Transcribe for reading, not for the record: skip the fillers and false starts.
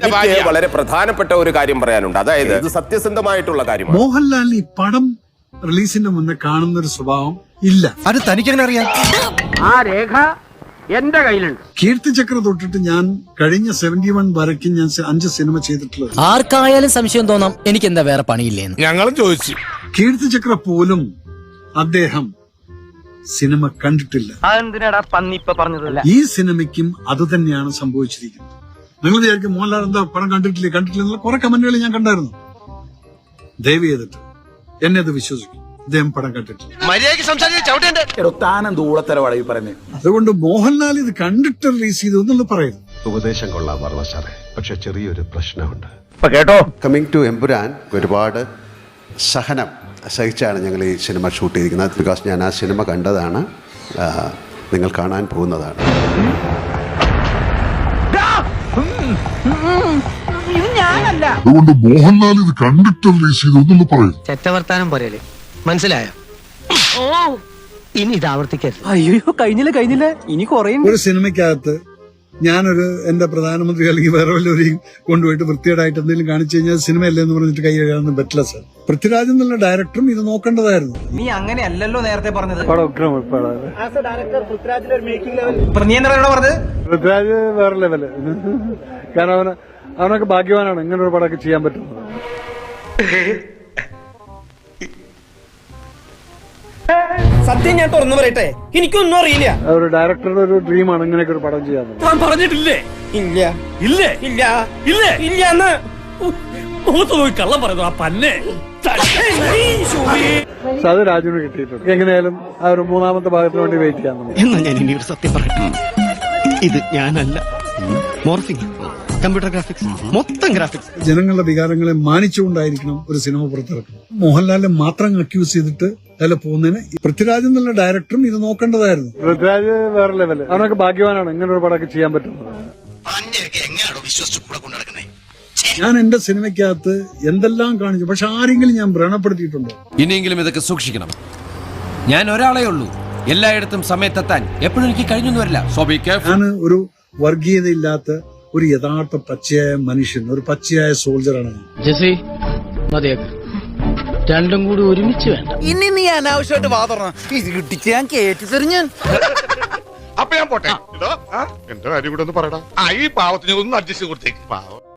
എനിക്ക് വളരെ പ്രധാനപ്പെട്ട ഒരു കാര്യം പറയാനുണ്ട്. അതായത് ഇത് സത്യസന്ധമായിട്ടുള്ള കാര്യമാണ്. മോഹൻലാലിന് ഈ പടം റിലീസിന് മുന്നേ കാണുന്ന ഒരു സ്വഭാവം ഇല്ല. അത് തനിക്കെങ്ങനെ അറിയാം? ആ രേഖ എന്റെ കയ്യിലുണ്ട്. കീർത്തിചക്ര തൊട്ടിട്ട് ഞാൻ കഴിഞ്ഞ 71 വരയ്ക്കും ഞാൻ 5 സിനിമ ചെയ്തിട്ടുള്ളത്. ആർക്കായാലും സംശയം തോന്നാം എനിക്ക് എന്താ വേറെ പണിയില്ലേന്ന്. ഞങ്ങളും ചോദിച്ചു. കീർത്തിചക്ര പോലും അദ്ദേഹം സിനിമ കണ്ടിട്ടില്ല. അതെന്തിനാടാ പന്നി ഇപ്പൊ പറഞ്ഞതല്ല. ഈ സിനിമയ്ക്കും അത് തന്നെയാണ് സംഭവിച്ചിരിക്കുന്നത്. നിങ്ങൾ വിചാരിക്കും മോഹൻലാൽ എന്താ പടം കണ്ടിട്ടില്ല എന്നുള്ള കുറെ കമന്റുകൾ ഞാൻ കണ്ടായിരുന്നു. ദയവ് ചെയ്തിട്ട് എന്നെ അത് വിശ്വസിക്കും, അദ്ദേഹം പടം കണ്ടിട്ടില്ല. അതുകൊണ്ട് മോഹൻലാൽ ഇത് കണ്ടിട്ട് റിലീസ് ചെയ്തു എന്നുള്ള പറയുന്നു. ഉപദേശം കൊള്ളാൻ പറഞ്ഞ സാറേ, പക്ഷെ ചെറിയൊരു പ്രശ്നമുണ്ട്. കേട്ടോ, കമ്മിങ് ടു എമ്പുരാൻ ഒരുപാട് സഹനം സഹിച്ചാണ് ഞങ്ങൾ ഈ സിനിമ ഷൂട്ട് ചെയ്തിരിക്കുന്നത്. ബിക്കോസ് ഞാൻ ആ സിനിമ കണ്ടതാണ്, നിങ്ങൾ കാണാൻ പോകുന്നതാണ്. അതുകൊണ്ട് മോഹൻലാൽ ഇത് കണ്ടിട്ട് റിലീസ് ചെയ്തു എന്നുള്ള പറയുന്നു. ചെറ്റവർത്താനം പോരല്ലേ, മനസ്സിലായോ? ഇനി ഇത് ആവർത്തിക്കരുത്. അയ്യോ, കഴിഞ്ഞില്ല ഇനി കുറേ. ഒരു സിനിമയ്ക്കകത്ത് ഞാനൊരു എന്റെ പ്രധാനമന്ത്രി അല്ലെങ്കിൽ വേറെ വല്ലവരെയും കൊണ്ടുപോയിട്ട് വൃത്തികേടായിട്ട് എന്തെങ്കിലും കാണിച്ചു കഴിഞ്ഞാൽ സിനിമയല്ലേ എന്ന് പറഞ്ഞിട്ട് കൈ കഴുകാനൊന്നും പറ്റില്ല സാർ. പൃഥ്വിരാജ് എന്നുള്ള ഡയറക്ടറും ഇത് നോക്കേണ്ടതായിരുന്നു. നീ അങ്ങനെയല്ലല്ലോ നേരത്തെ പറഞ്ഞത്. പൃഥ്വിരാജ് വേറെ ലെവല്. കാരണം അവനൊക്കെ ഭാഗ്യവാനാണ് ഇങ്ങനെ ഒരു പടമൊക്കെ ചെയ്യാൻ പറ്റുന്നത്. സത്യം ഞാൻ തുറന്നു പറയട്ടെ, എനിക്കൊന്നും അറിയില്ല. ഒരു ഡയറക്ടറുടെ ഒരു ഡ്രീമാണ് ഇങ്ങനെയൊക്കെ ഒരു പടം ചെയ്യാൻ. ഞാൻ പറഞ്ഞിട്ടില്ലേ? ഇല്ല മുഖത്ത് പോയി കള്ളം പറയുന്നു ആ പന്നെ. അത് രാജുവിന് കിട്ടിയിട്ടുണ്ട്. എങ്ങനെയായാലും ആ ഒരു മൂന്നാമത്തെ ഭാഗത്തിന് വേണ്ടി വെയിറ്റ് ചെയ്യാൻ നമുക്ക്. എന്നാ ഞാൻ ഇനി ഒരു സത്യം പറയട്ടെ, ഇത് ഞാനല്ല. മോർഫിംഗ്, കമ്പ്യൂട്ടർ ഗ്രാഫിക്സ്, മൊത്തം ഗ്രാഫിക്സ്. ജനങ്ങളുടെ വികാരങ്ങളെ മാനിച്ചുകൊണ്ടായിരിക്കണം ഒരു സിനിമ പുറത്തിറക്കുന്നത്. മോഹൻലാലിനെ മാത്രം അക്യൂസ് ചെയ്തിട്ട് അതിൽ പോകുന്നതിന് പൃഥ്വിരാജ് എന്നുള്ള ഡയറക്ടറും ഇത് നോക്കേണ്ടതായിരുന്നു. പൃഥ്വിരാജ് വേറെ ലെവല്. അവനൊക്കെ ഭാഗ്യവാനാണ് ഇങ്ങനെ ഒരു പടമൊക്കെ ചെയ്യാൻ പറ്റുന്നത്. ഞാൻ എന്റെ സിനിമയ്ക്കകത്ത് എന്തെല്ലാം കാണിച്ചു, പക്ഷെ ആരെങ്കിലും ഞാൻ വ്രണപ്പെടുത്തിയിട്ടുണ്ടോ? ഇനിയെങ്കിലും ഇതൊക്കെ സൂക്ഷിക്കണം. ഞാൻ ഒരാളേ ഉള്ളൂ, എല്ലായിടത്തും സമയത്തെത്താൻ എപ്പോഴും എനിക്ക് കഴിഞ്ഞൊന്നും വരില്ല. ഞാൻ ഒരു വർഗീയതയില്ലാത്ത ഒരു യഥാർത്ഥ പച്ചയായ മനുഷ്യൻ, ഒരു പച്ചയായ സോൾജറാണ്. ജെസി മതിയാക്ക്, രണ്ടും കൂടി ഒരുമിച്ച് വേണ്ട. ഇനി നീ അനാവശ്യമായിട്ട് വാതറണം. ഇത് കിട്ടിച്ച് ഞാൻ കേട്ടി തെറിഞ്ഞാൻ. അപ്പൊ ഞാൻ പോട്ടെ. എന്റെ കാര്യം കൂടെ ഒന്ന് പറയടാ. ഈ പാവത്തിന് ഒന്ന് അഡ്ജസ്റ്റ് കൊടുത്തേക്ക്. പാവം.